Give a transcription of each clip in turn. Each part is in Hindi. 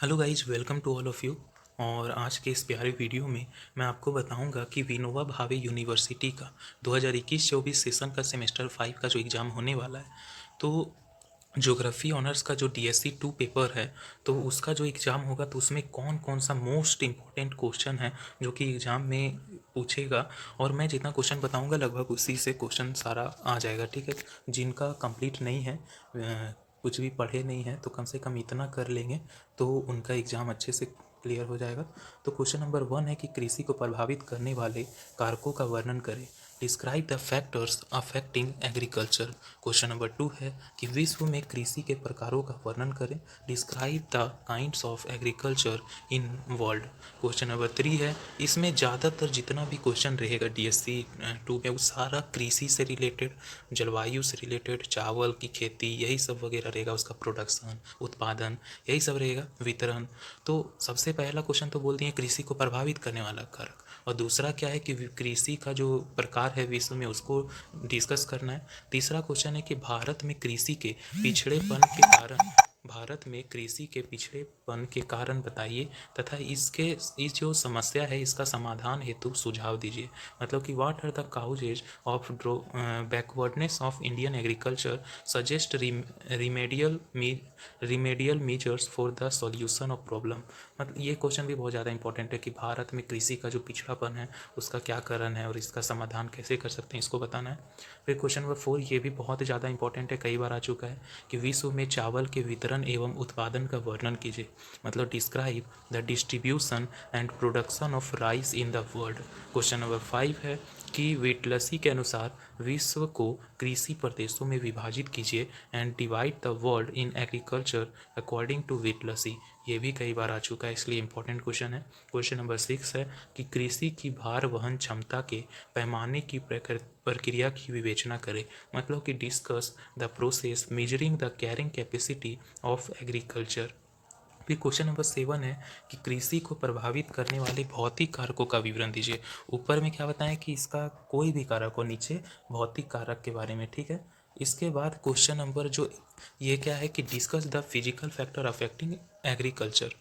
Hello guys, welcome to all of you. और आज के इस प्यारे वीडियो में मैं आपको बताऊंगा कि विनोबा भावे यूनिवर्सिटी का 2021-24 सेशन का सेमेस्टर 5 का जो एग्ज़ाम होने वाला है, तो ज्योग्राफी ऑनर्स का जो DSC 2 पेपर है, तो उसका जो एग्ज़ाम होगा तो उसमें कौन कौन सा मोस्ट इम्पॉर्टेंट क्वेश्चन है जो कि एग्ज़ाम में पूछेगा। और मैं जितना क्वेश्चन बताऊंगा लगभग उसी से क्वेश्चन सारा आ जाएगा, ठीक है। जिनका कंप्लीट नहीं है, कुछ भी पढ़े नहीं है, तो कम से कम इतना कर लेंगे तो उनका एग्ज़ाम अच्छे से क्लियर हो जाएगा। तो क्वेश्चन नंबर 1 है कि कृषि को प्रभावित करने वाले कारकों का वर्णन करें। Describe the factors affecting agriculture. Question number 2 है कि विश्व में कृषि के प्रकारों का वर्णन करें। Describe the kinds of agriculture in world. Question number 3 है, इसमें ज़्यादातर जितना भी क्वेश्चन रहेगा DSC 2 में वो सारा कृषि से रिलेटेड, जलवायु से रिलेटेड, चावल की खेती यही सब वगैरह रहेगा, उसका प्रोडक्शन, उत्पादन यही सब रहेगा, वितरण। तो सबसे पहला क्वेश्चन तो बोल दिए कृषि को प्रभावित करने वाला कारक, और दूसरा क्या है कि कृषि का जो प्रकार है विश्व में उसको डिस्कस करना है। तीसरा क्वेश्चन है कि भारत में कृषि के पिछड़ेपन के कारण बताइए तथा इस जो समस्या है इसका समाधान हेतु सुझाव दीजिए। मतलब कि what are the causes of backwardness of Indian agriculture, suggest remedial measures for the solution of problem. मतलब ये क्वेश्चन भी बहुत ज़्यादा इंपॉर्टेंट है कि भारत में कृषि का जो पिछड़ापन है उसका क्या कारण है और इसका समाधान कैसे कर सकते हैं, इसको बताना है। फिर क्वेश्चन नंबर 4 ये भी बहुत ज़्यादा इंपॉर्टेंट है, कई बार आ चुका है कि विश्व में चावल के वितरण एवं उत्पादन का वर्णन कीजिए। मतलब describe the distribution and production of rice in the world. Question number 5 है कि वेटलसी के अनुसार विश्व को कृषि प्रदेशों में विभाजित कीजिए and divide the world in agriculture according to Whittlesey. ये भी कई बार आ चुका है, इसलिए इंपॉर्टेंट क्वेश्चन है। क्वेश्चन नंबर 6 है कि कृषि की भार वहन क्षमता के पैमाने की प्रक्रिया की विवेचना करें। मतलब कि discuss the process measuring the carrying capacity of agriculture. फिर क्वेश्चन नंबर 7 है कि कृषि को प्रभावित करने वाले भौतिक कारकों का विवरण दीजिए। ऊपर में क्या बताएं कि इसका कोई भी कारक हो, नीचे भौतिक कारक के बारे में, ठीक है। इसके बाद क्वेश्चन नंबर जो ये क्या है कि discuss the physical factor affecting agriculture.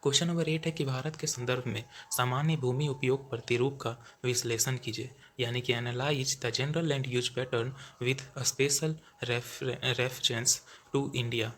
Question number 8 है कि भारत के संदर्भ में सामान्य भूमि उपयोग प्रतिरूप का विश्लेषण कीजिए, यानी कि analyse the general land use pattern with special reference to India.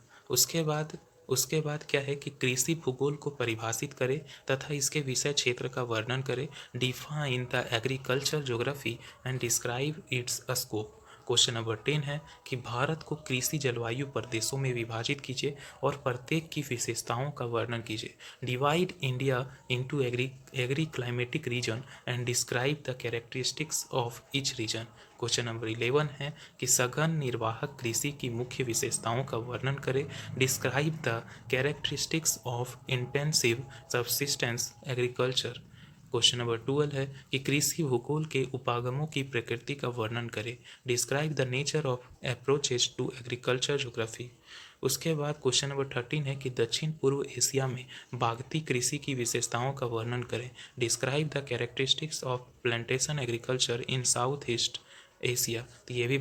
उसके बाद क्या है कि कृषि भूगोल को परिभाषित करें तथा इसके विषय क्षेत्र का वर्णन करें। Define the agriculture geography and describe it's scope. Question number 10 है कि भारत को कृषि जलवायु प्रदेशों में विभाजित कीजिए और प्रत्येक की विशेषताओं का वर्णन कीजिए। Divide India into agri climatic region and describe the characteristics of each region. Question number 11 है कि सघन निर्वाहक कृषि की मुख्य विशेषताओं का वर्णन करें। Describe the characteristics of intensive subsistence agriculture. Question number 12 है कि कृषि भूगोल के उपागमों की प्रकृति का वर्णन करें। Describe the nature of approaches to agriculture geography. उसके बाद क्वेश्चन नंबर 13 है कि दक्षिण पूर्व एशिया में बागती कृषि की विशेषताओं का वर्णन करें। Describe the characteristics of plantation agriculture in south east Asia. तो ये भी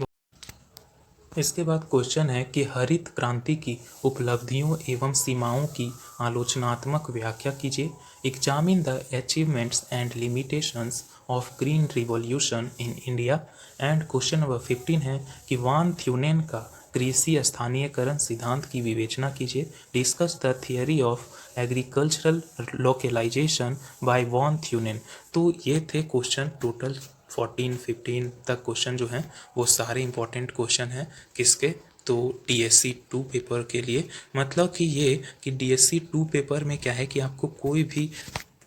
इसके बाद क्वेश्चन है कि हरित क्रांति की उपलब्धियों एवं सीमाओं की आलोचनात्मक व्याख्या कीजिए। Examine the achievements and limitations of green revolution in India. And question number 15 है कि वान थ्यूनेन का कृषि स्थानीयकरण सिद्धांत की विवेचना कीजिए। Discuss the theory of agricultural localisation by von Thunen. तो ये थे क्वेश्चन, टोटल 14-15 तक क्वेश्चन जो हैं वो सारे इंपॉर्टेंट क्वेश्चन हैं। किसके? तो DSC 2 पेपर के लिए। मतलब कि ये कि DSC 2 पेपर में क्या है कि आपको कोई भी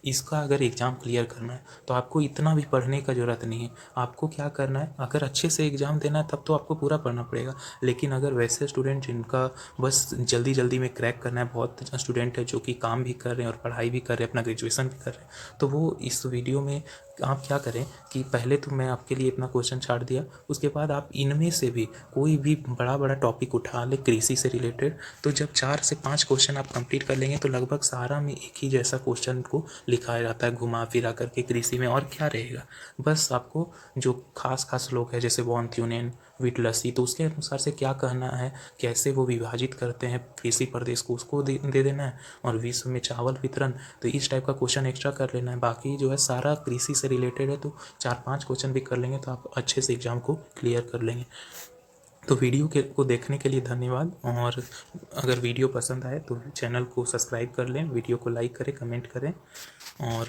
इसका अगर एग्ज़ाम क्लियर करना है तो आपको इतना भी पढ़ने का ज़रूरत नहीं है। आपको क्या करना है, अगर अच्छे से एग्ज़ाम देना है तब तो आपको पूरा पढ़ना पड़ेगा। लेकिन अगर वैसे स्टूडेंट जिनका बस जल्दी जल्दी में क्रैक करना है, बहुत स्टूडेंट है जो कि काम भी कर रहे हैं और पढ़ाई भी कर रहे हैं, अपना ग्रेजुएशन भी कर रहे हैं, तो वो इस वीडियो में आप क्या करें कि पहले तो मैं आपके लिए अपना क्वेश्चन छाड़ दिया, उसके बाद आप इनमें से भी कोई भी बड़ा बड़ा टॉपिक उठा ले कृषि से रिलेटेड। तो जब 4 से 5 क्वेश्चन आप कंप्लीट कर लेंगे तो लगभग सारा में एक ही जैसा क्वेश्चन को लिखा जाता है घुमा फिरा करके कृषि में। और क्या रहेगा, बस आपको जो खास खास लोग हैं जैसे वॉन थ्यूनेन, विथ लस्सी, तो उसके अनुसार से क्या कहना है, कैसे वो विभाजित करते हैं कृषि प्रदेश को, उसको दे देना है। और विश्व में चावल वितरण, तो इस टाइप का क्वेश्चन एक्स्ट्रा कर लेना है। बाकी जो है सारा कृषि से रिलेटेड है, तो 4-5 क्वेश्चन भी कर लेंगे तो आप अच्छे से एग्जाम को क्लियर कर लेंगे। तो वीडियो को देखने के लिए धन्यवाद। और अगर वीडियो पसंद आए तो चैनल को सब्सक्राइब कर लें, वीडियो को लाइक करें, कमेंट करें और